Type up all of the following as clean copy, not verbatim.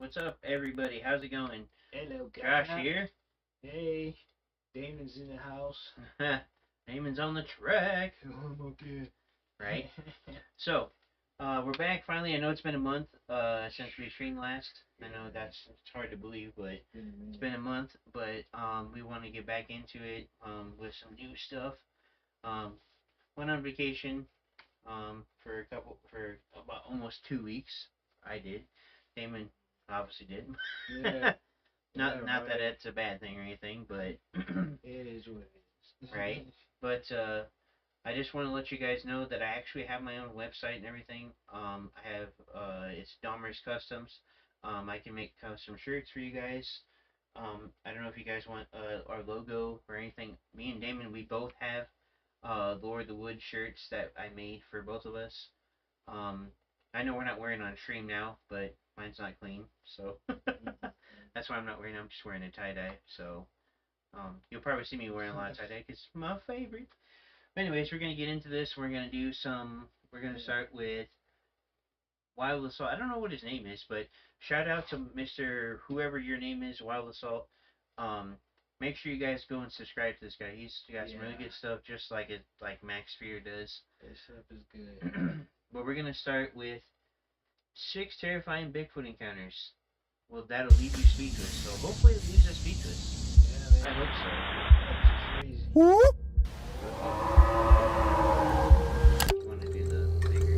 What's up, everybody? How's it going? Hello, Josh guys. here. Hey, Damon's in the house. Damon's on the track. I'm okay. Right? So, we're back finally. I know it's been a month since we streamed last. I know it's hard to believe, but it's been a month. But we want to get back into it with some new stuff. Um, went on vacation for about almost 2 weeks. I did. Damon obviously did. Yeah. Not that it's a bad thing or anything, but it is what it is. right. But I just want to let you guys know that I actually have my own website and everything. I have it's Dahmer's Customs. I can make custom shirts for you guys. I don't know if you guys want our logo or anything. Me and Damon, we both have Lord of the Wood shirts that I made for both of us. I know we're not wearing on stream now, but mine's not clean, so that's why I'm not wearing. I'm just wearing a tie dye. So you'll probably see me wearing a lot of tie dye because it's my favorite. But anyways, we're gonna get into this. We're gonna do some. We're gonna start with Wild Assault. I don't know what his name is, but shout out to Mr. Whoever your name is, Wild Assault. Make sure you guys go and subscribe to this guy. He's got some really good stuff, just like Max Fear does. This stuff is good. But we're gonna start with 6 terrifying Bigfoot encounters. Well, that'll leave you speechless. So hopefully it leaves us speechless. Yeah, I hope so. that's crazy. You want to do the bigger,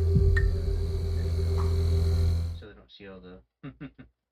so they don't see all the.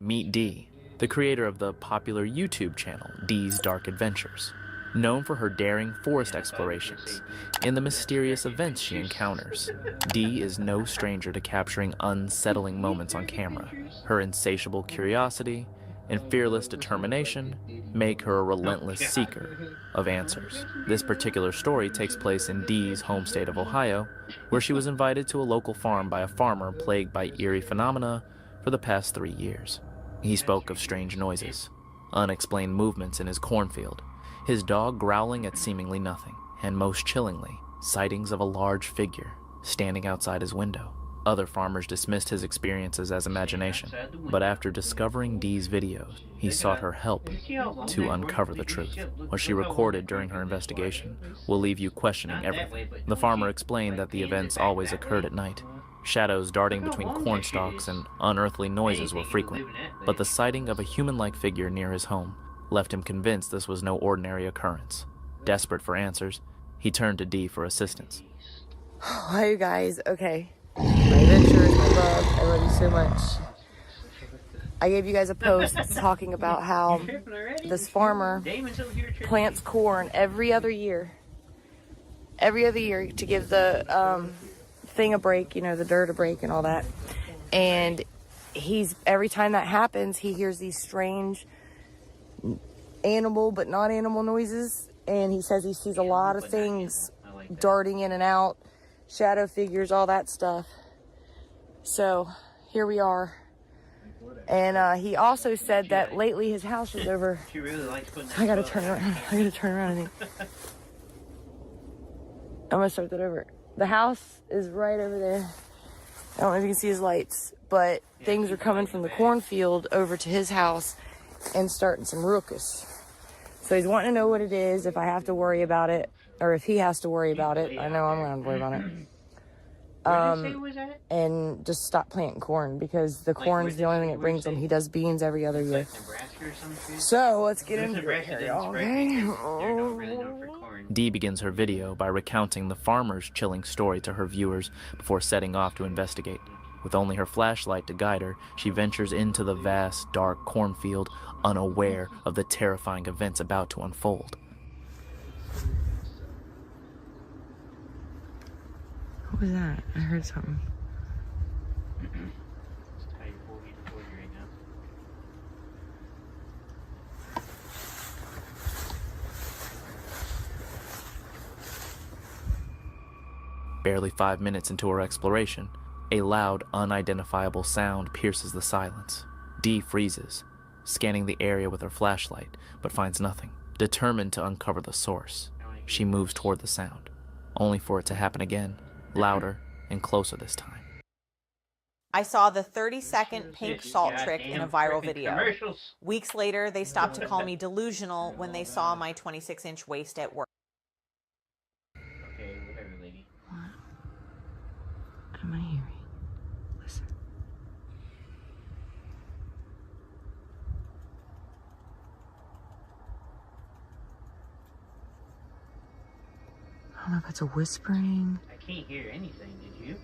Meet Dee, the creator of the popular YouTube channel Dee's Dark Adventures, known for her daring forest explorations and the mysterious events she encounters. Dee is no stranger to capturing unsettling moments on camera. Her insatiable curiosity and fearless determination make her a relentless seeker of answers. This particular story takes place in Dee's home state of Ohio, where she was invited to a local farm by a farmer plagued by eerie phenomena for the past 3 years. He spoke of strange noises, unexplained movements in his cornfield, his dog growling at seemingly nothing, and most chillingly, sightings of a large figure standing outside his window. Other farmers dismissed his experiences as imagination, but after discovering Dee's videos, he sought her help to uncover the truth. What she recorded during her investigation will leave you questioning everything. The farmer explained that the events always occurred at night. Shadows darting between corn stalks and unearthly noises were frequent, but the sighting of a human-like figure near his home left him convinced this was no ordinary occurrence. Desperate for answers, he turned to Dee for assistance. Hi, you guys. Okay. My adventures, my love. I love you so much. I gave you guys a post talking about how this farmer plants corn every other year. Every other year to give the thing a break, you know, the dirt a break and all that. And every time that happens, he hears these strange animal but not animal noises. And he says he sees a lot of things darting in and out, shadow figures, all that stuff. So here we are. And he also said that lately his house is over. I gotta turn around. I think. I'm gonna start that over. The house is right over there. I don't know if you can see his lights, but things are coming from the cornfield over to his house and starting some ruckus. So he's wanting to know what it is, if I have to worry about it, or if he has to worry about it. I know I'm gonna worry about it. And just stop planting corn, because the corn's the only thing that brings him. He does beans every other year. So let's get into it here, y'all. Dee begins her video by recounting the farmer's chilling story to her viewers before setting off to investigate. With only her flashlight to guide her, she ventures into the vast, dark cornfield, unaware of the terrifying events about to unfold. What was that? I heard something. Barely 5 minutes into her exploration, a loud, unidentifiable sound pierces the silence. Dee freezes, scanning the area with her flashlight, but finds nothing. Determined to uncover the source, she moves toward the sound, only for it to happen again, louder and closer this time. I saw the 30-second pink This salt trick in a goddamn viral frickin' video. Commercials. Weeks later, they stopped to call me delusional when they saw my 26-inch waist at work. Okay, whatever, lady. What am I hearing? Listen. I don't know if it's a whispering. I can't hear anything, did you?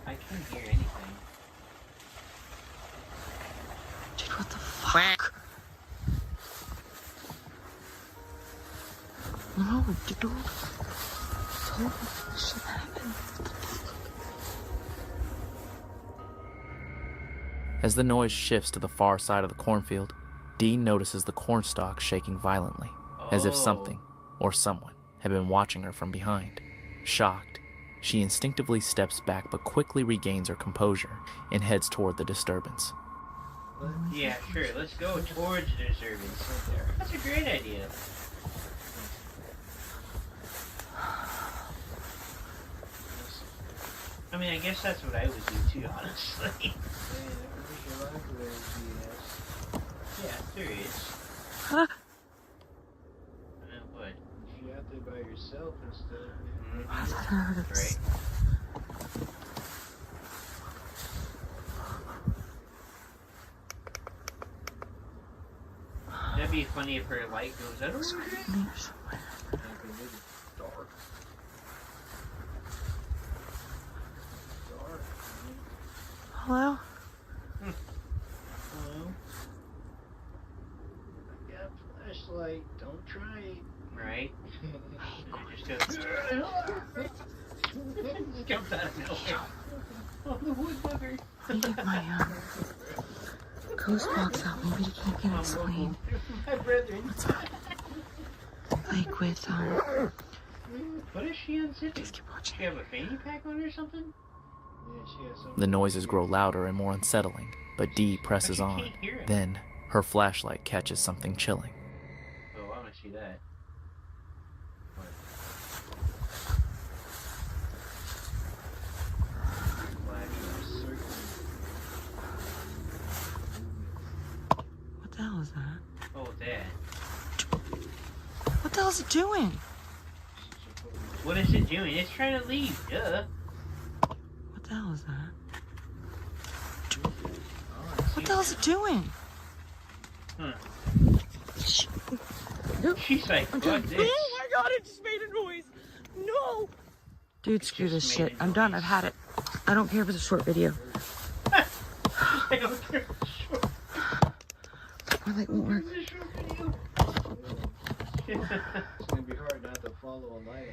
I can't hear anything. Dude, what the fuck? No, dude. Told me this shit happened. As the noise shifts to the far side of the cornfield, Dee notices the cornstalk shaking violently, as if something or someone had been watching her from behind. Shocked, she instinctively steps back but quickly regains her composure and heads toward the disturbance. Yeah, sure. Let's go towards the disturbance. That's a great idea. I mean, I guess that's what I would do too, honestly. Yeah, serious. Huh? What? If you're out there by yourself and stuff, I thought I heard it. Right. That'd be funny if her light goes out. There somewhere. dark. Dark. Hello? Hello? I got a flashlight. Don't try it. Right? It just goes. Jumps out of nowhere. Oh, the wood bugger. Let me get my ghost box out. Maybe you can't explain. My brethren. Like with What is she unzipping? just keep watching. She have a fanny pack on or something? Yeah, she has something. The noises grow louder and more unsettling, but Dee presses But you on. can't hear it. Then, her flashlight catches something chilling. Oh, I want to see that. What the hell is that? Oh, that. What the hell is it doing? What is it doing? It's trying to leave. Duh. What the hell is that? What the hell is it doing? Huh. Shh. She's like, fuck this. Oh my god, it just made a noise. No. Dude, screw just this made shit. a I'm done. noise. I've had it. I don't care if it's a short video. I don't care. Sure. My light won't work. It's gonna be hard not to follow a light.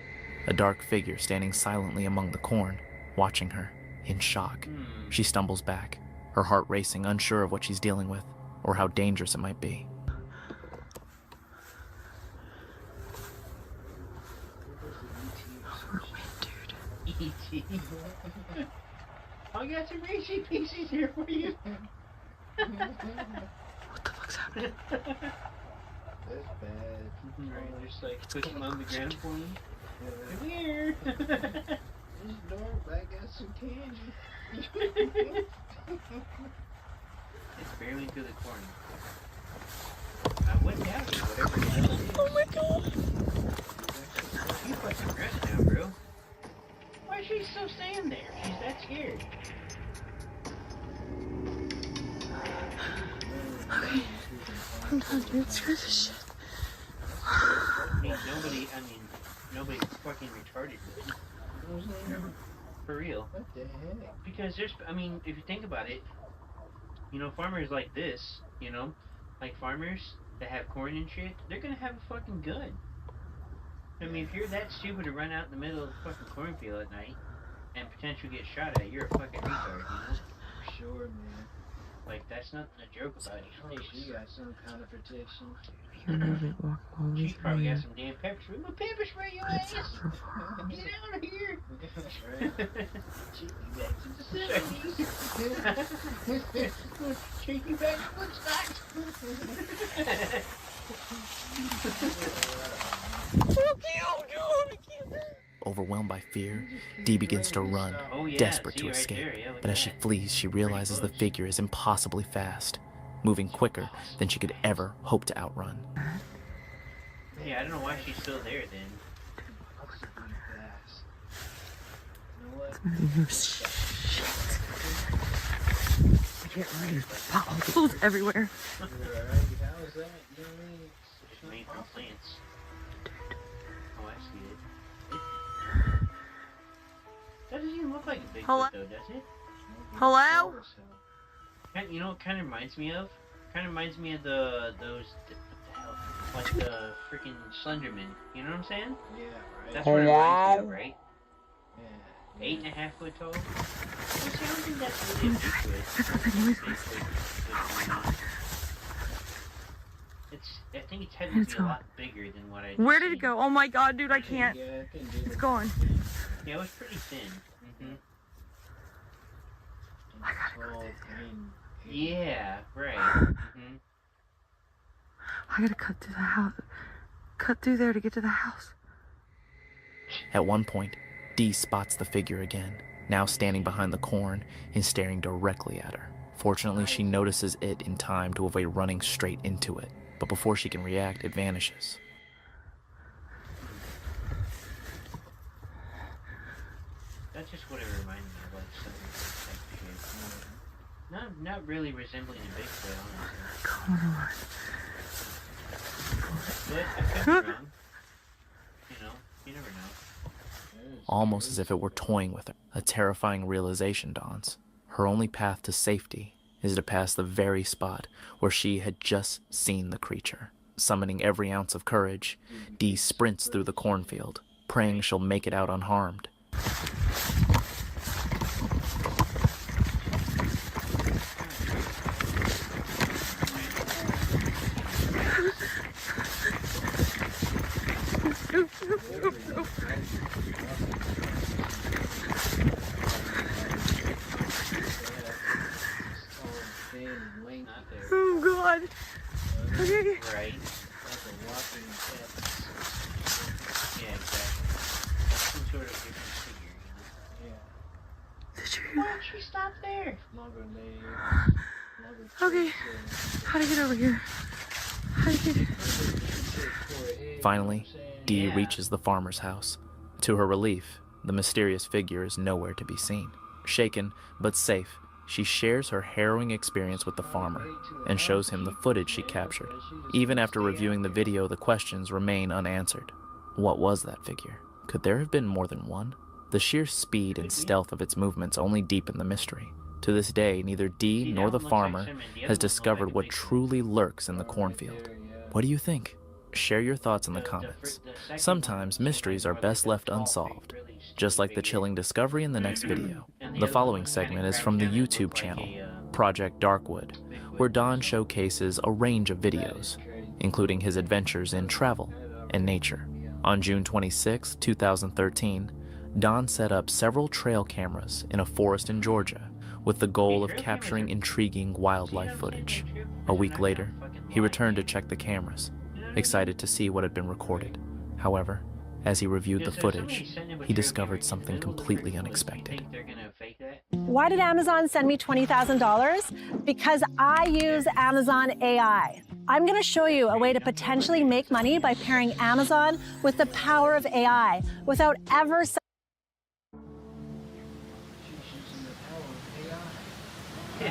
A dark figure standing silently among the corn, watching her, in shock. She stumbles back, her heart racing, unsure of what she's dealing with, or how dangerous it might be. We're win, dude. E.T. I got some Reese's Pieces here for you. What the fuck's happening? That's bad. Right, just like put them on the ground for me. Yeah, Come here. it's dark, but I got some candy. It's barely to the corner. I wouldn't doubt it, whatever the hell it is. Oh my god. You fucking rest now, bro. Why is she still staying there? She's that scared. Okay. I'm done, dude. Screw this shit. Nobody's fucking retarded with it. For real. What the heck? Because if you think about it, farmers like this, like farmers that have corn and shit, they're gonna have a fucking gun. I mean, if you're that stupid to run out in the middle of the fucking cornfield at night and potentially get shot at, you're a fucking retard, For sure, man. Like, that's not a joke about Oh, it. she got some kind of protection. You're moving, walk all the way She's probably through got here. some damn pepper spray. My pepper spray, you But it's ass! not real far. Get out of here! Right? Take me back to the 70s. Take you back to Woodstock! overwhelmed by fear, Dee begins to run, Oh, yeah, desperate see to right escape. there, yeah, look But at as she that. flees, she realizes the close. figure is impossibly fast, moving quicker than she could ever hope to outrun. Yeah, I don't know why she's still there then. Must be fast. You know what? I can't run. Potholes everywhere. You're alright. How is that? You know what I mean? It's made from plants. Oh, I see it. That doesn't even look like a Bigfoot Hello? though, does it? Hello? You know what kind of reminds me of? Kind of reminds me of those, what the hell? Like the freaking Slenderman. You know what I'm saying? Yeah, right. That's what it reminds me of, right? Yeah. 8.5 foot tall? Well, see, I don't think that's really a Bigfoot. I think it's technically a lot bigger than what I just Where did it seen. go? Oh my god, dude, I can't. Yeah, I think it It's was- gone. Yeah, it was pretty thin. Mm-hmm. Tall, thin. Yeah, right. Mm-hmm. I gotta cut through the house. Cut through there to get to the house. At one point, Dee spots the figure again, now standing behind the corn and staring directly at her. Fortunately, she notices it in time to avoid running straight into it, but before she can react, it vanishes. That's just what it reminded me of, like something type shit. Not really resembling a Bigfoot, honestly. But I could be wrong. You know, you never know. Almost as if it were toying with her, a terrifying realization dawns. Her only path to safety is to pass the very spot where she had just seen the creature. Summoning every ounce of courage, Dee sprints through the cornfield, praying she'll make it out unharmed. Not there. Oh god. Okay. Right. Like a walking pet. Yeah, exactly. That's some sort of different figure, you know? Yeah. Why don't you stop there? Longer legs. Longer Okay. cheeks, How to get over here? How to get and forehead, Finally, you know what I'm saying? Dee Yeah. reaches the farmer's house. To her relief, the mysterious figure is nowhere to be seen. Shaken, but safe, she shares her harrowing experience with the farmer and shows him the footage she captured. Even after reviewing the video, the questions remain unanswered. What was that figure? Could there have been more than one? The sheer speed and stealth of its movements only deepen the mystery. To this day, neither Dee See, nor that the one looks like farmer Simon, the other has one looked discovered like a what Bigfoot. truly lurks in the cornfield. What do you think? Share your thoughts in the comments. Sometimes mysteries are best left unsolved, just like the chilling discovery in the next video. The following segment is from the YouTube channel, Project Darkwood, where Don showcases a range of videos, including his adventures in travel and nature. On June 26, 2013, Don set up several trail cameras in a forest in Georgia with the goal of capturing intriguing wildlife footage. A week later, he returned to check the cameras, excited to see what had been recorded. However, as he reviewed the footage, he discovered something completely unexpected. Why did Amazon send me $20,000? Because I use Amazon AI. I'm going to show you a way to potentially make money by pairing Amazon with the power of AI without ever She's using the power of AI.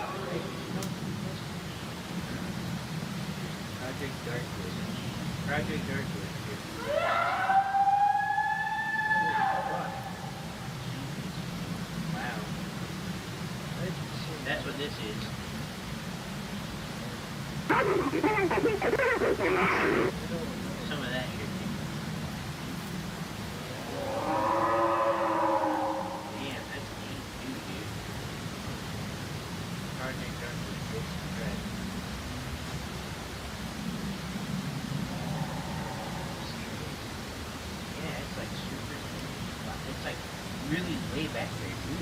Project Darkwood. Project Darkwood. Wow. That's what this is. Some of that here. Damn, that's neat too, dude. Project Darkwood. Books and Dread. Yeah, it's like super. It's like really way back there, too.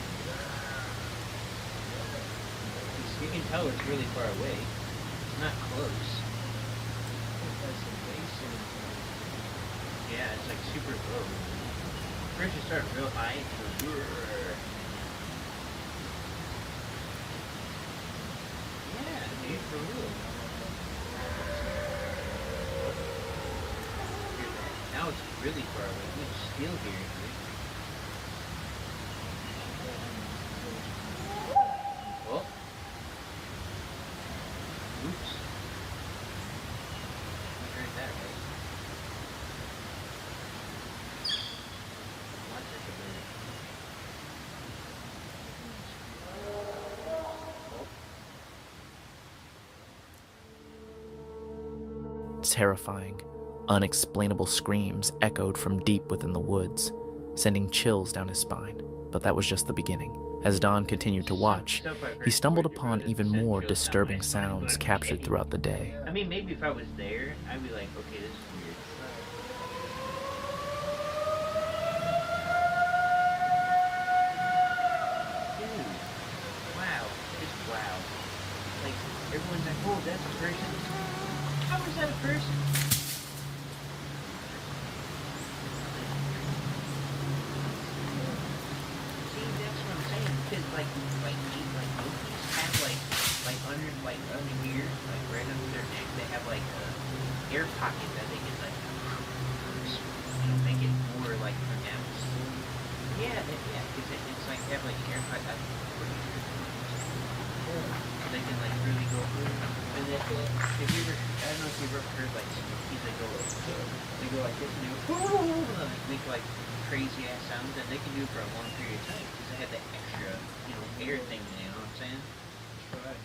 You can tell it's really far away. It's not close. That's a base. Yeah, it's like super low. First it started real high and it goes, yeah, dude, for real. Now it's really far away. You can still hear it, dude. Oh. Oops. You heard that, right? Watch it a minute. Terrifying, unexplainable screams echoed from deep within the woods, sending chills down his spine. But that was just the beginning. As Don continued to watch, he stumbled upon even more disturbing sounds captured throughout the day. I mean, maybe if I was there, I'd be like, okay, this is weird. Dude, wow, just wow. Like, everyone's like, oh, that's a person. How is that a person? See, that's what I'm saying. Because like monkeys have like under here, like right under their neck, they have like a air pocket that they can like, make it more like pronounced. Yeah, because it's like they have like an air pocket. They can like really go through. And if you ever, I don't know if you've ever heard like monkeys that go like this and they go, and they make like crazy ass sounds, and they can do it for a long period of time because they have that extra, air thing. You know what I'm saying? Right.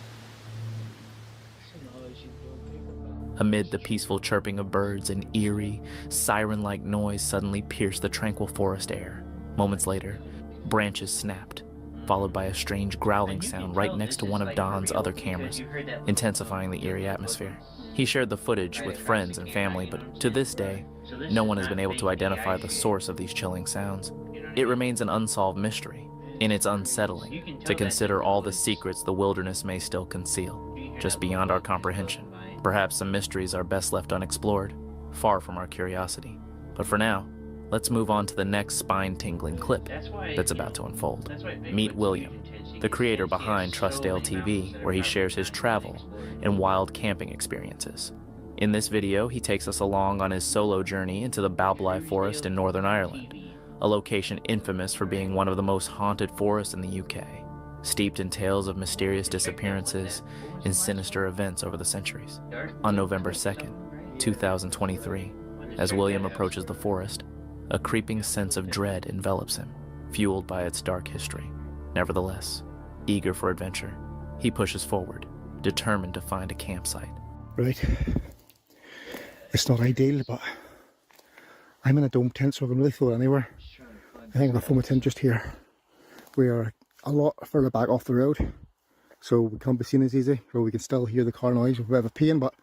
Some noise you don't think about. Amid the peaceful chirping of birds, an eerie, siren-like noise suddenly pierced the tranquil forest air. Moments later, branches snapped, followed by a strange growling sound right next to one of Don's other cameras, intensifying the eerie atmosphere. He shared the footage with friends and family, but to this day, no one has been able to identify the source of these chilling sounds. It remains an unsolved mystery, and it's unsettling to consider all the secrets the wilderness may still conceal, just beyond our comprehension. Perhaps some mysteries are best left unexplored, far from our curiosity. But for now, let's move on to the next spine-tingling clip that's about to unfold. Meet William, the creator behind Trustdale TV, where he shares his travel and wild camping experiences. In this video, he takes us along on his solo journey into the Balbly Forest in Northern Ireland, a location infamous for being one of the most haunted forests in the UK, steeped in tales of mysterious disappearances and sinister events over the centuries. On November 2nd, 2023, as William approaches the forest, a creeping sense of dread envelops him, fueled by its dark history. Nevertheless, eager for adventure, he pushes forward, determined to find a campsite. Right, it's not ideal, but I'm in a dome tent, so I can really throw it anywhere. I think I'm gonna film a tent just here. We are a lot further back off the road, so we can't be seen as easy, but we can still hear the car noise with a bit of a pain, but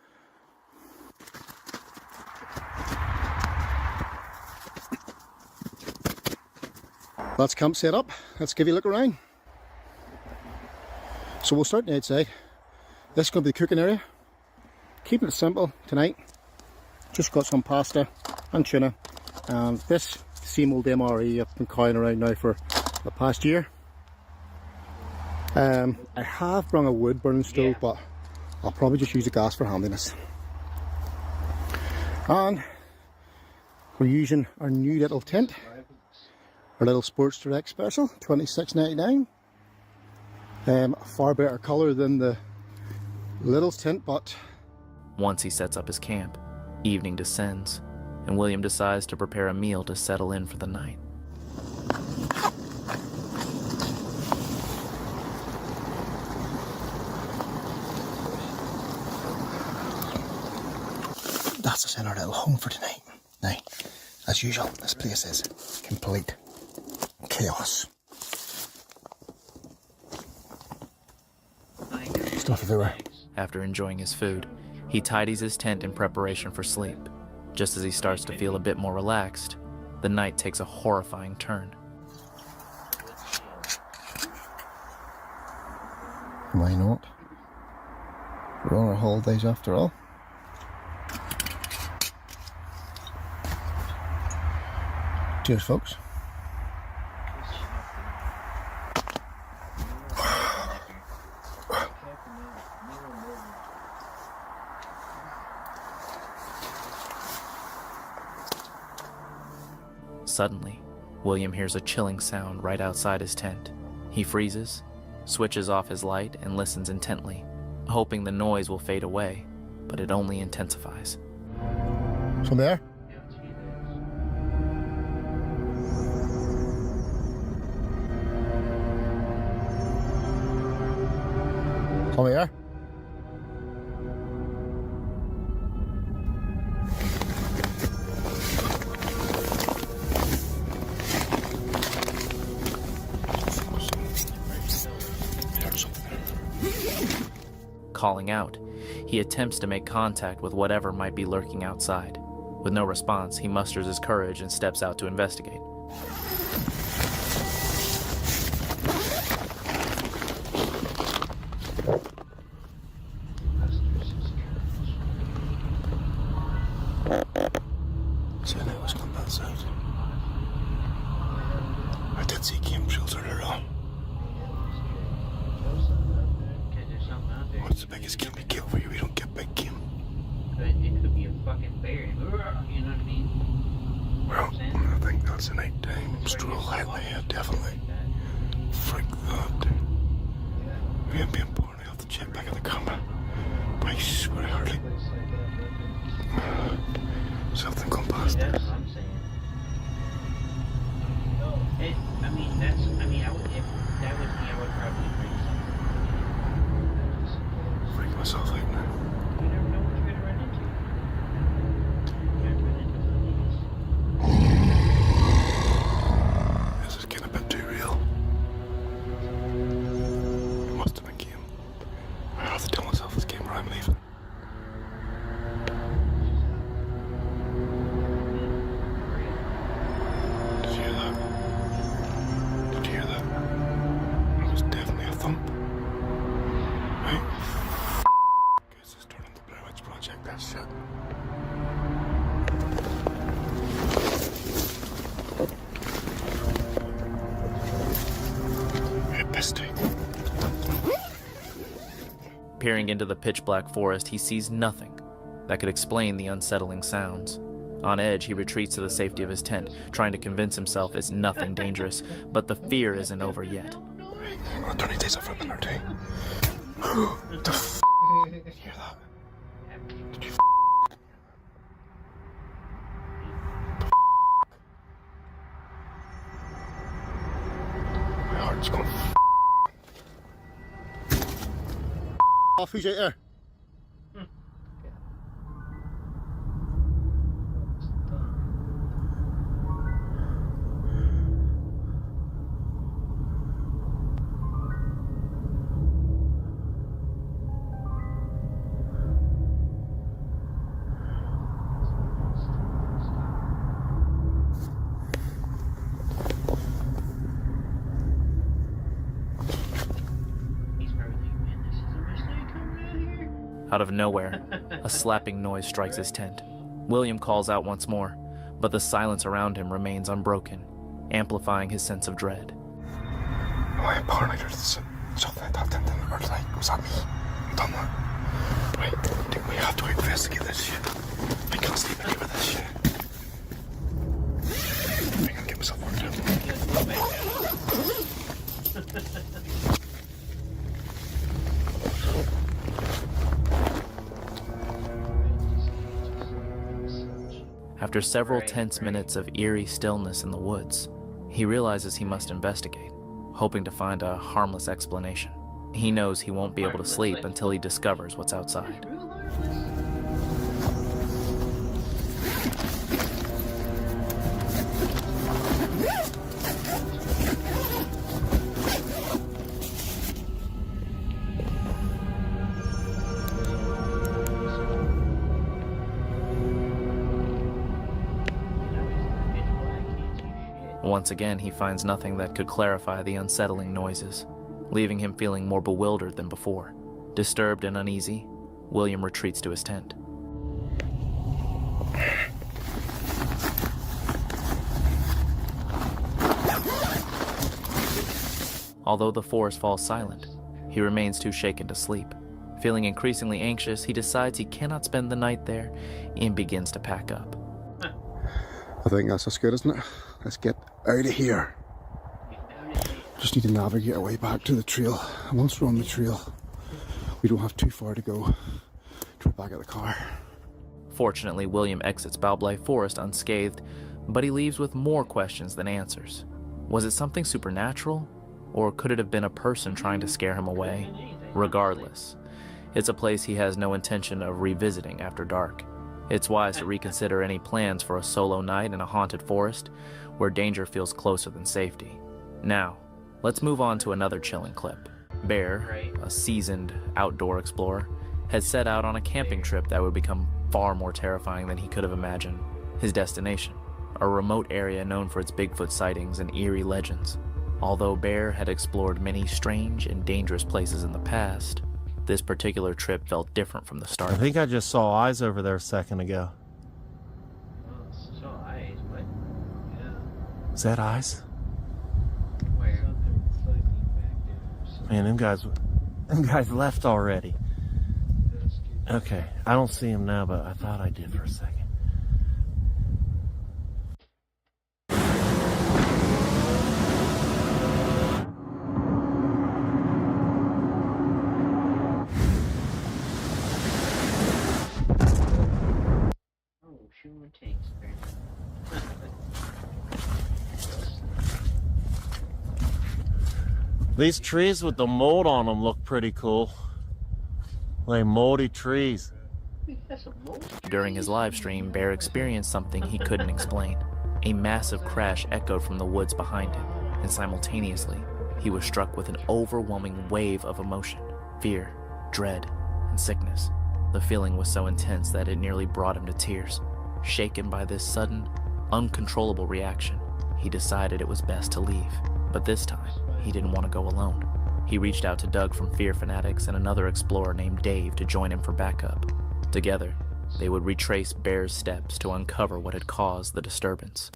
that's camp set up. Let's give you a look around. So we'll start outside. This is going to be the cooking area. Keeping it simple tonight. Just got some pasta and tuna. And this same old MRE I've been carrying around now for the past year. I have brought a wood burning stove, but I'll probably just use the gas for handiness. And we're using our new little tent. Our little Sports Direct Special, $26.99. Far better colour than the little tent, but... Once he sets up his camp, evening descends, and William decides to prepare a meal to settle in for the night. That's us in our little home for tonight. Now, as usual, this place is complete chaos. Stuff everywhere. After enjoying his food, he tidies his tent in preparation for sleep. Just as he starts to feel a bit more relaxed, the night takes a horrifying turn. Why not? We're on our holidays after all. Cheers, folks. Suddenly, William hears a chilling sound right outside his tent. He freezes, switches off his light, and listens intently, hoping the noise will fade away, but it only intensifies. From there? From here? Calling out, he attempts to make contact with whatever might be lurking outside. With no response, he musters his courage and steps out to investigate. So I was on that side. I did see game trails earlier on. What's the biggest game we kill for you? We don't get big game. It could be a fucking bear. You know what I mean? Well, I think that's a nighttime stroll highlight, definitely. Freak that. We ain't being born out the jet back in the camera. But I swear I hardly. Something come past. That's what I'm saying. I would, if that was me, I would probably bring something. Freak myself out now. You never know what you're gonna run into. You're gonna run into police. This is getting a bit too real. It must have been game. I have to tell myself this game or I'm leaving. Did you hear that? Did you hear that? It was definitely a thump. Right? Guess it's turning the Blair Witch Project, that shit. It pissed me. Peering into the pitch-black forest, he sees nothing that could explain the unsettling sounds. On edge, he retreats to the safety of his tent, trying to convince himself it's nothing dangerous, but the fear isn't over yet. I'm gonna turn these off for a minute or two. What the f***? Did you hear that? Did you f***? My heart's going f***. Off, who's out there? He's probably like, man, this is a mistake coming out here. Out of nowhere, a slapping noise strikes his tent. William calls out once more, but the silence around him remains unbroken, amplifying his sense of dread. I'm paranoid or something like that. Or like, was that me? Done that. Right, we have to investigate this shit. I can't sleep again with this shit. I'm gonna get myself worked out. After several tense minutes of eerie stillness in the woods, he realizes he must investigate, hoping to find a harmless explanation. He knows he won't be able to sleep until he discovers what's outside. Once again, he finds nothing that could clarify the unsettling noises, leaving him feeling more bewildered than before. Disturbed and uneasy, William retreats to his tent. Although the forest falls silent, he remains too shaken to sleep. Feeling increasingly anxious, he decides he cannot spend the night there and begins to pack up. I think that's as good, isn't it? Let's get out of here. Just need to navigate our way back to the trail. And once we're on the trail, we don't have too far to go to get back at the car. Fortunately, William exits Balblay Forest unscathed, but he leaves with more questions than answers. Was it something supernatural? Or could it have been a person trying to scare him away? Regardless, it's a place he has no intention of revisiting after dark. It's wise to reconsider any plans for a solo night in a haunted forest where danger feels closer than safety. Now, let's move on to another chilling clip. Bear, a seasoned outdoor explorer, had set out on a camping trip that would become far more terrifying than he could have imagined. His destination, a remote area known for its Bigfoot sightings and eerie legends. Although Bear had explored many strange and dangerous places in the past, this particular trip felt different from the start. I think I just saw eyes over there a second ago. Oh, saw eyes, what? Yeah. Is that eyes? Where? Something slightly back there. Man, them guys left already. Okay, I don't see him now, but I thought I did for a second. Oh, shooting tanks. These trees with the mold on them look pretty cool. Like moldy trees. During his live stream, Bear experienced something he couldn't explain. A massive crash echoed from the woods behind him, and simultaneously, he was struck with an overwhelming wave of emotion, fear, dread, and sickness. The feeling was so intense that it nearly brought him to tears. Shaken by this sudden, uncontrollable reaction, he decided it was best to leave. But this time, he didn't want to go alone. He reached out to Doug from Fear Fanatics and another explorer named Dave to join him for backup. Together, they would retrace Bear's steps to uncover what had caused the disturbance.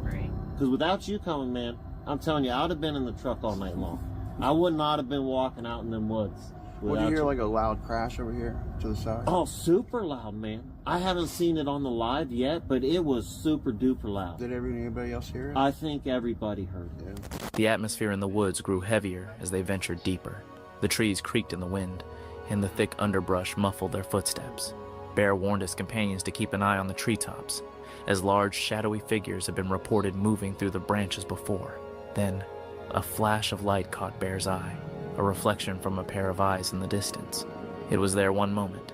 Right. Because without you coming, man, I'm telling you, I would have been in the truck all night long. I would not have been walking out in them woods. What do you hear, like a loud crash over here to the side? Oh, super loud, man. I haven't seen it on the live yet, but it was super duper loud. Did anybody else hear it? I think everybody heard it. Yeah. The atmosphere in the woods grew heavier as they ventured deeper. The trees creaked in the wind, and the thick underbrush muffled their footsteps. Bear warned his companions to keep an eye on the treetops, as large shadowy figures had been reported moving through the branches before. Then, a flash of light caught Bear's eye, a reflection from a pair of eyes in the distance. It was there one moment,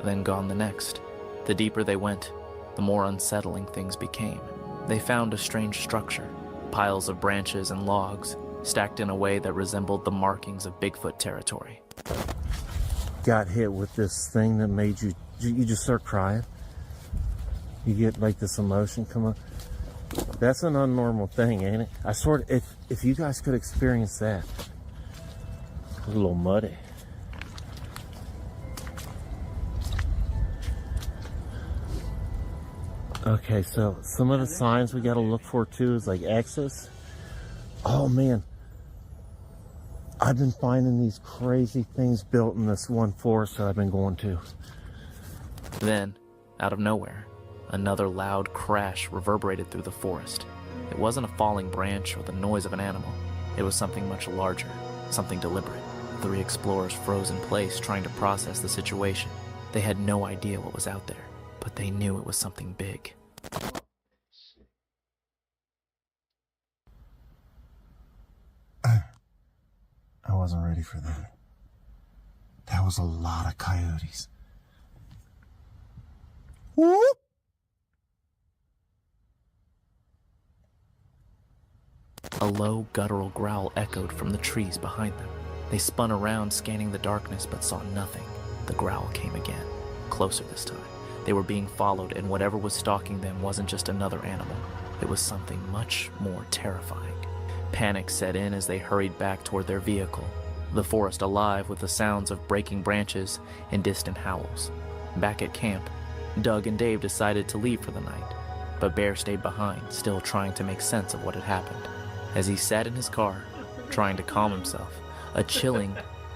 then gone the next. The deeper they went, the more unsettling things became. They found a strange structure, piles of branches and logs, stacked in a way that resembled the markings of Bigfoot territory. Got hit with this thing that made you just start crying. You get like this emotion come up. That's an unnormal thing, ain't it? I swear, if you guys could experience that. A little muddy. Okay, so some of the signs we gotta look for too is like X's. Oh man, I've been finding these crazy things built in this one forest that I've been going to. Then, out of nowhere, another loud crash reverberated through the forest. It wasn't a falling branch or the noise of an animal. It was something much larger, something deliberate. The three explorers froze in place, trying to process the situation. They had no idea what was out there, but they knew it was something big. I wasn't ready for that. That was a lot of coyotes. Whoop! A low, guttural growl echoed from the trees behind them. They spun around, scanning the darkness, but saw nothing. The growl came again, closer this time. They were being followed, and whatever was stalking them wasn't just another animal. It was something much more terrifying. Panic set in as they hurried back toward their vehicle, the forest alive with the sounds of breaking branches and distant howls. Back at camp, Doug and Dave decided to leave for the night, but Bear stayed behind, still trying to make sense of what had happened. As he sat in his car, trying to calm himself, a chilling,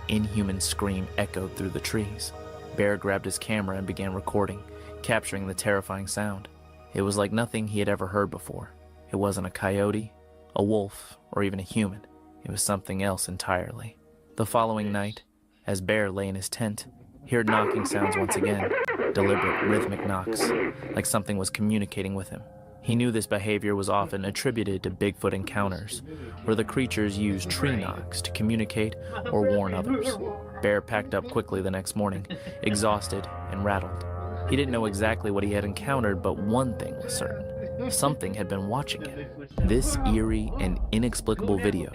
inhuman scream echoed through the trees. Bear grabbed his camera and began recording, capturing the terrifying sound. It was like nothing he had ever heard before. It wasn't a coyote, a wolf, or even a human. It was something else entirely. The following night, as Bear lay in his tent, he heard knocking sounds once again, deliberate, rhythmic knocks, like something was communicating with him. He knew this behavior was often attributed to Bigfoot encounters, where the creatures used tree knocks to communicate or warn others. Bear packed up quickly the next morning, exhausted and rattled. He didn't know exactly what he had encountered, but one thing was certain. Something had been watching him. This eerie and inexplicable video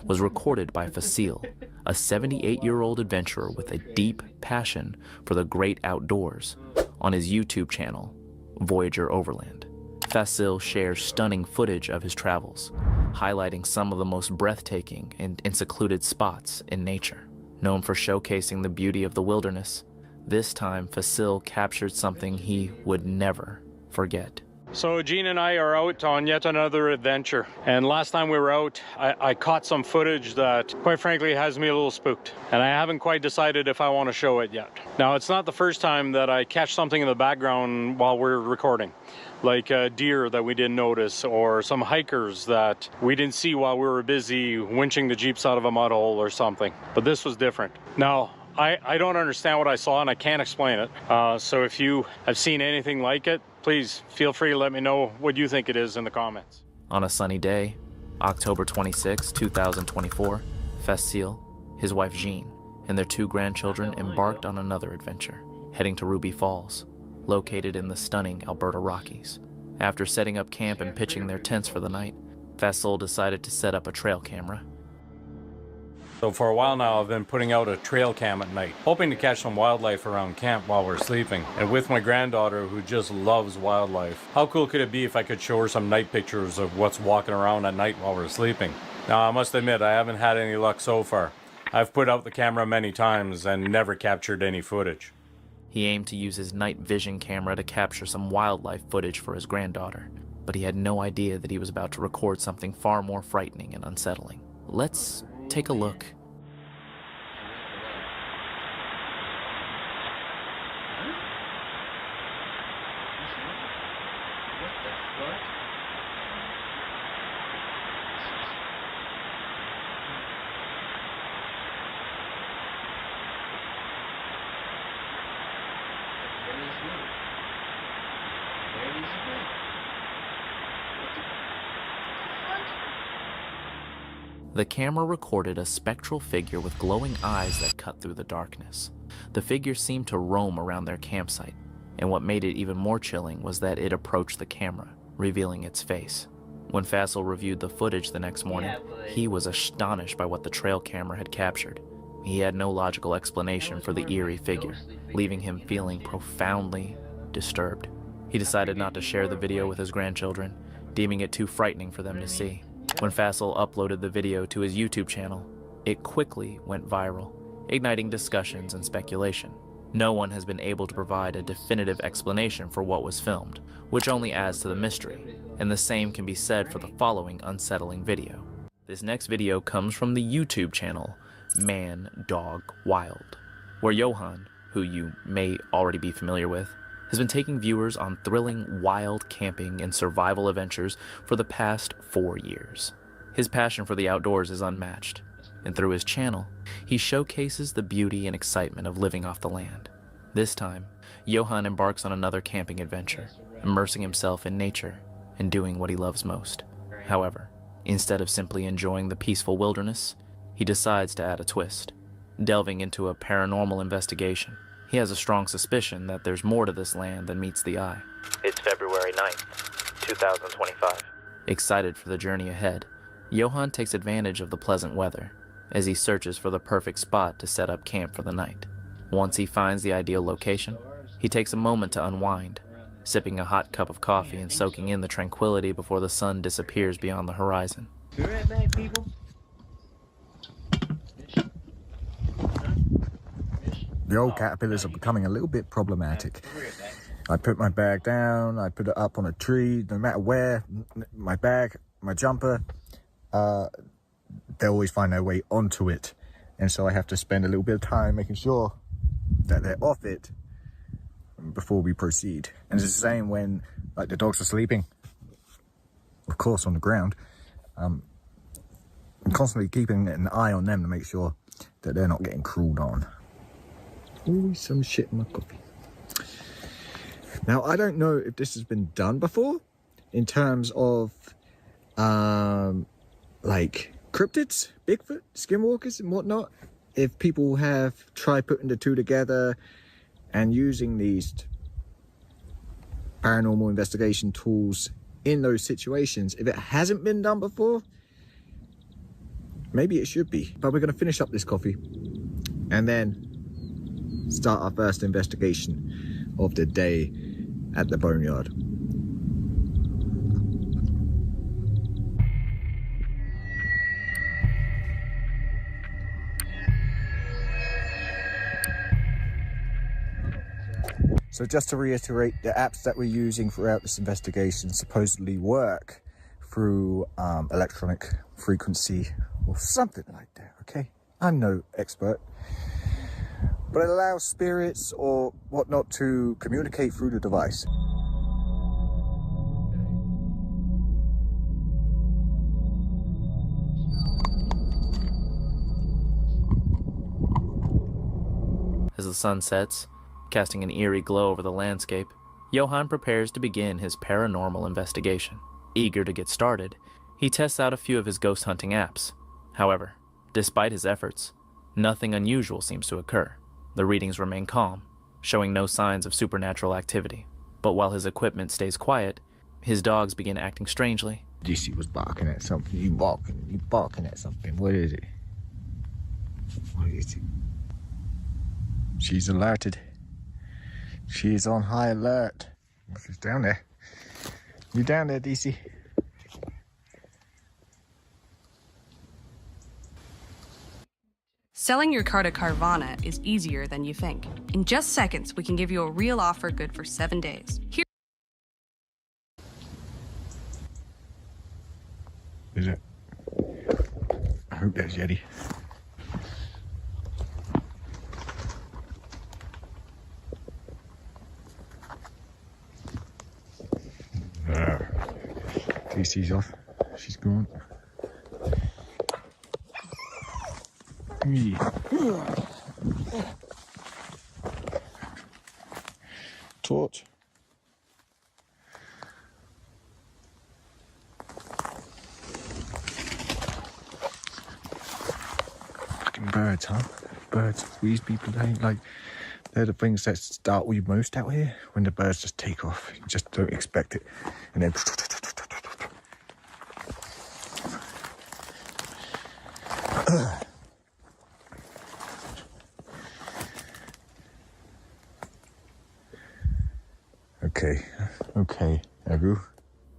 was recorded by Facile, a 78-year-old adventurer with a deep passion for the great outdoors, on his YouTube channel, Voyager Overland. Facile shares stunning footage of his travels, highlighting some of the most breathtaking and secluded spots in nature. Known for showcasing the beauty of the wilderness, this time Facile captured something he would never forget. So Gene and I are out on yet another adventure, and last time we were out I caught some footage that quite frankly has me a little spooked, and I haven't quite decided if I want to show it yet. Now, it's not the first time that I catch something in the background while we're recording, like a deer that we didn't notice, or some hikers that we didn't see while we were busy winching the Jeeps out of a mud hole or something, but this was different. Now, I don't understand what I saw, and I can't explain it, so if you have seen anything like it, please feel free to let me know what you think it is in the comments. On a sunny day, October 26, 2024, Facile, his wife Jean, and their 2 grandchildren embarked on another adventure, heading to Ruby Falls, located in the stunning Alberta Rockies. After setting up camp and pitching their tents for the night, Facile decided to set up a trail camera. So for a while now, I've been putting out a trail cam at night, hoping to catch some wildlife around camp while we're sleeping. And with my granddaughter, who just loves wildlife, how cool could it be if I could show her some night pictures of what's walking around at night while we're sleeping? Now, I must admit, I haven't had any luck so far. I've put out the camera many times and never captured any footage. He aimed to use his night vision camera to capture some wildlife footage for his granddaughter, but he had no idea that he was about to record something far more frightening and unsettling. Let's take a look. The camera recorded a spectral figure with glowing eyes that cut through the darkness. The figure seemed to roam around their campsite, and what made it even more chilling was that it approached the camera, revealing its face. When Facile reviewed the footage the next morning, he was astonished by what the trail camera had captured. He had no logical explanation for the eerie figure, leaving him feeling profoundly disturbed. He decided not to share the video with his grandchildren, deeming it too frightening for them to see. When Facile uploaded the video to his YouTube channel, it quickly went viral, igniting discussions and speculation. No one has been able to provide a definitive explanation for what was filmed, which only adds to the mystery, and the same can be said for the following unsettling video. This next video comes from the YouTube channel Man Dog Wild, where Johan, who you may already be familiar with, has been taking viewers on thrilling wild camping and survival adventures for the past 4 years. His passion for the outdoors is unmatched, and through his channel, he showcases the beauty and excitement of living off the land. This time, Johan embarks on another camping adventure, immersing himself in nature and doing what he loves most. However, instead of simply enjoying the peaceful wilderness, he decides to add a twist, delving into a paranormal investigation. He has a strong suspicion that there's more to this land than meets the eye. It's February 9th, 2025. Excited for the journey ahead, Johan takes advantage of the pleasant weather as he searches for the perfect spot to set up camp for the night. Once he finds the ideal location, he takes a moment to unwind, sipping a hot cup of coffee and soaking in the tranquility before the sun disappears beyond the horizon. Be right back, people. The old caterpillars are becoming a little bit problematic. I put my bag down, I put it up on a tree, no matter where, my bag, my jumper, they always find their way onto it. And so I have to spend a little bit of time making sure that they're off it before we proceed. And it's the same when, like, the dogs are sleeping, of course, on the ground. I'm constantly keeping an eye on them to make sure that they're not getting crawled on. Ooh, some shit in my coffee. Now, I don't know if this has been done before in terms of like cryptids, Bigfoot, skinwalkers and whatnot. If people have tried putting the two together and using these paranormal investigation tools in those situations, if it hasn't been done before, maybe it should be. But we're going to finish up this coffee and then start our first investigation of the day at the boneyard. So just to reiterate, the apps that we're using throughout this investigation supposedly work through electronic frequency or something like that, okay? I'm no expert. But it allows spirits or whatnot to communicate through the device. As the sun sets, casting an eerie glow over the landscape, Johan prepares to begin his paranormal investigation. Eager to get started, he tests out a few of his ghost hunting apps. However, despite his efforts, nothing unusual seems to occur. The readings remain calm, showing no signs of supernatural activity. But while his equipment stays quiet, his dogs begin acting strangely. DC was barking at something. You barking at something. What is it? What is it? She's alerted. She's on high alert. She's down there. You down there, DC? Selling your car to Carvana is easier than you think. In just seconds, we can give you a real offer good for 7 days. Here Is it? I hope that's Yeti. DC's off. She's gone. Torch. Fucking birds, huh? Birds. These people, they're the things that startle you most out here. When the birds just take off, you just don't expect it, and then. Okay, Agu.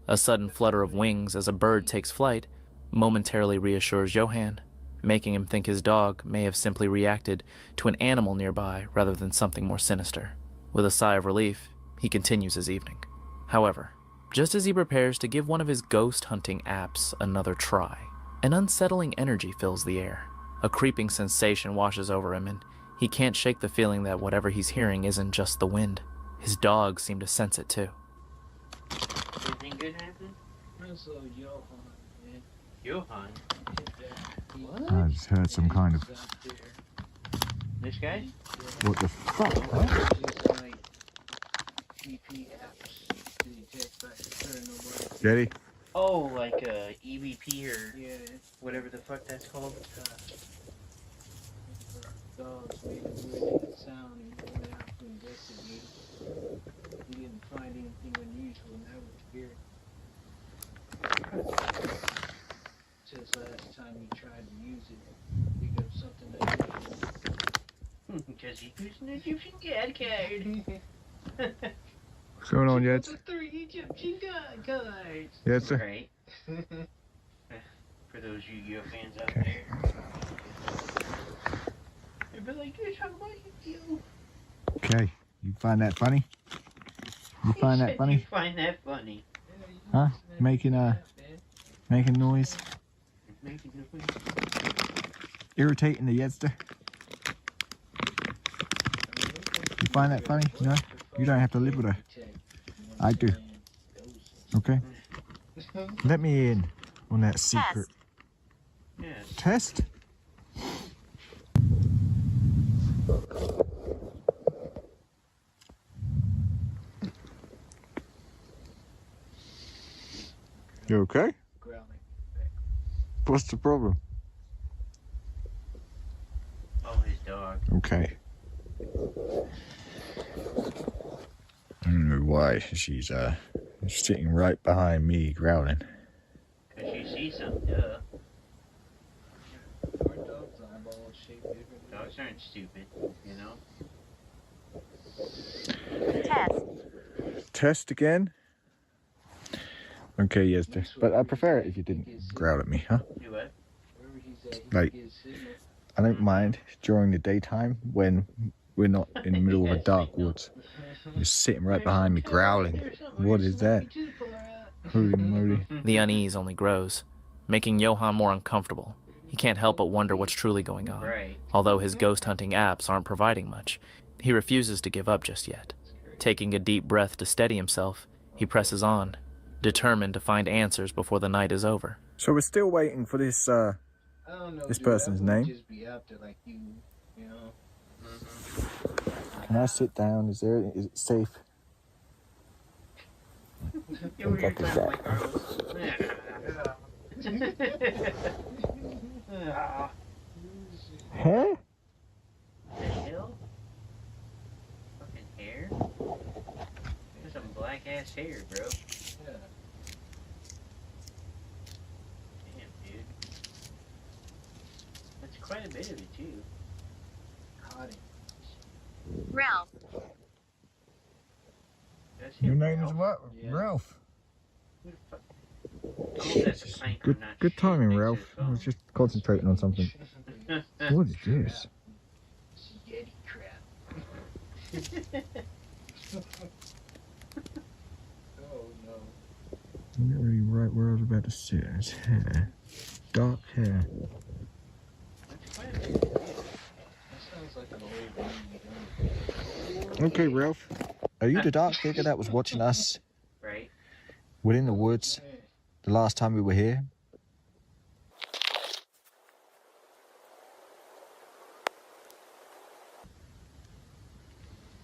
A sudden flutter of wings as a bird takes flight momentarily reassures Johan, making him think his dog may have simply reacted to an animal nearby rather than something more sinister. With a sigh of relief, he continues his evening. However, just as he prepares to give one of his ghost hunting apps another try, an unsettling energy fills the air. A creeping sensation washes over him, and he can't shake the feeling that whatever he's hearing isn't just the wind. His dogs seem to sense it too. Anything good happen? That's Johan, man. Johan? What? I just heard some kind of. This guy? What the fuck? Just like EP apps to detect like paranormal. Yeti? Oh, like EVP or Yeah. whatever the fuck that's called. Dogs made a weird sound and we went out to investigate. We didn't find anything unusual, and that was weird. Since last time we tried to use it, we got something unusual. Because he's using an Egyptian god card. What's going on, Jets? The 3 Egyptian god cards. Yes, sir. Right. For those Yu-Gi-Oh fans out there. They'd be like, you're talking about Yu-Gi-Oh. Okay, you find that funny? You find that funny? You find that funny. Huh? Making noise? Making noise. Irritating the Yetster? You find that funny? No? You don't have to live with her. I do. Okay? Let me in on that secret Yes. test. You okay? Growling. What's the problem? Oh, his dog. Okay. I don't know why she's sitting right behind me growling. Cause you see something, duh. Our dog's eyeballs shaped differently. Dogs aren't stupid, you know? Test again? Okay, yes, but I prefer it if you didn't growl at me, huh? Do what? Wherever he's at, he Like, gives signal. I don't mind during the daytime when we're not in the middle of a dark woods. You're sitting right behind me growling. What is that? Holy moly. The unease only grows, making Johan more uncomfortable. He can't help but wonder what's truly going on. Right. Although his ghost hunting apps aren't providing much, he refuses to give up just yet. Taking a deep breath to steady himself, he presses on, determined to find answers before the night is over. So we're still waiting for this I don't know, this dude, person's I wouldn't name. just be out there like you know. Can I sit down? Is it safe? You were Got the trying to shot. play Carlos. Huh? The hell? Fucking hair? There's some black ass hair, bro. Yeah. Damn, dude. That's quite a bit of it, too. Caught him. Ralph. That's Your him, name is Ralph. what? Yeah. Ralph. Who the fuck? I hope that's a prank or Good, not good shit timing, next to Ralph. his I was phone. just concentrating on something. What is this? Yeti crap. Oh no. I'm not really right where I was about to sit. His hair. Dark hair. That's quite a bit of it. That sounds like an old movie. Okay, Ralph. Are you the dark figure that was watching us Right? within the woods the last time we were here?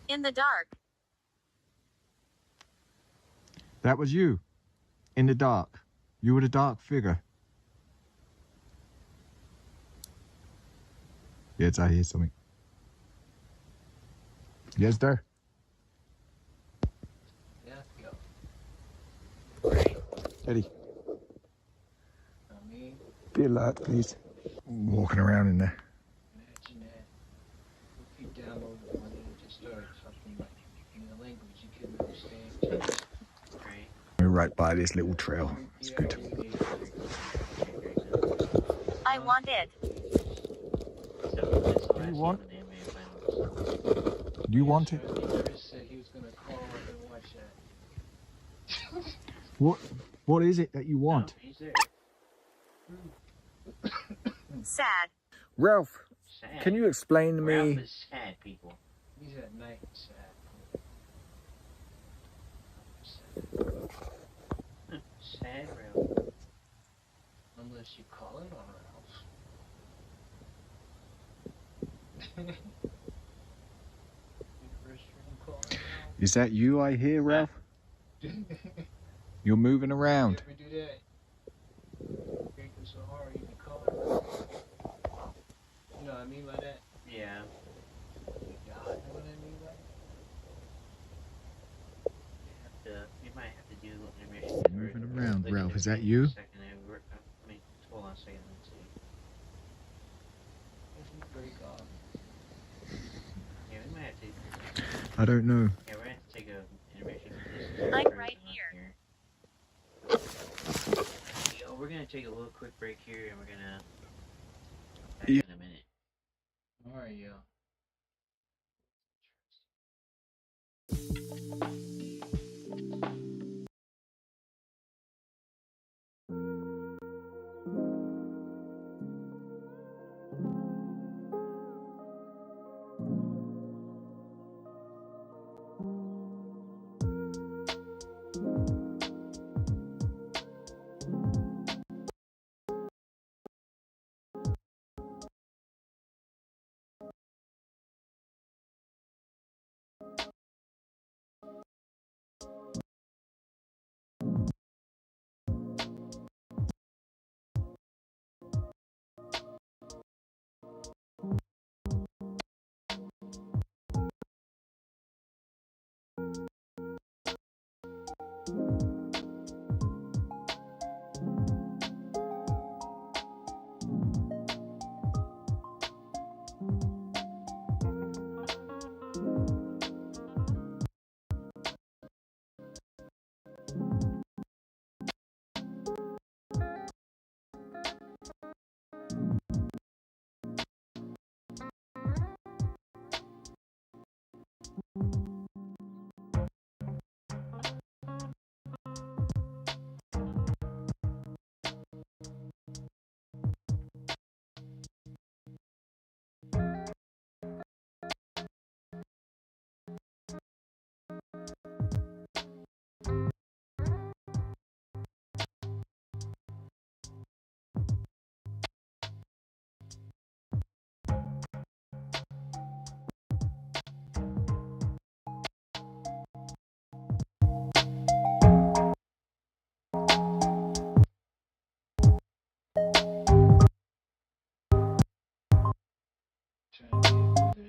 In the dark. That was you. In the dark. You were the dark figure. Yes, I hear something. Yes, there. Yeah, go. Eddie, I mean, be alert, please. I'm walking around in there. imagine that. If you downloaded one and it just started fucking like in a language you couldn't understand. Right? We're right by this little trail. It's good. I want it. So that's the last You want- one they may have found. Do you want it? Chris said he was gonna call up and watch that. What is it that you want? No, he's there. Sad. Ralph, Sad. can you explain to Ralph me? is sad, people. He's at night sad. Sad Ralph. Unless you call it on Ralph. Is that you I hear, Ralph? You're moving around. You ever do that? Drinking so hard you can call it Ralph. You know what I mean by that? Yeah. God, you know what I mean by that? We might have to do an intermission. Moving around, Look at Ralph. it Is that for a you? second. Hold on a second. Let's see. If you break off. Yeah, we might have to. I don't know. Yeah, we're gonna have to take a intermission. I'm right here. Yo, we're gonna take a little quick break here, and we're gonna back Yeah. in a minute. Alright, yo.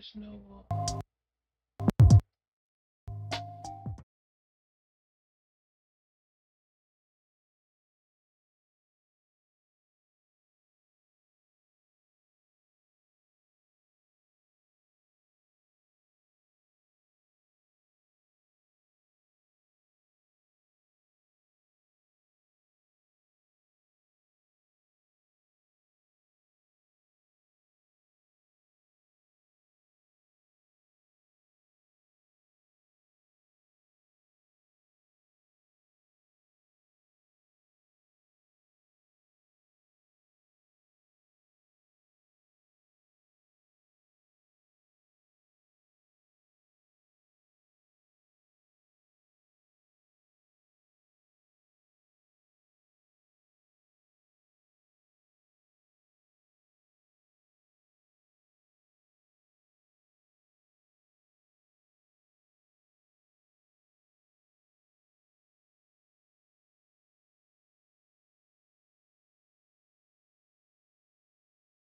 just know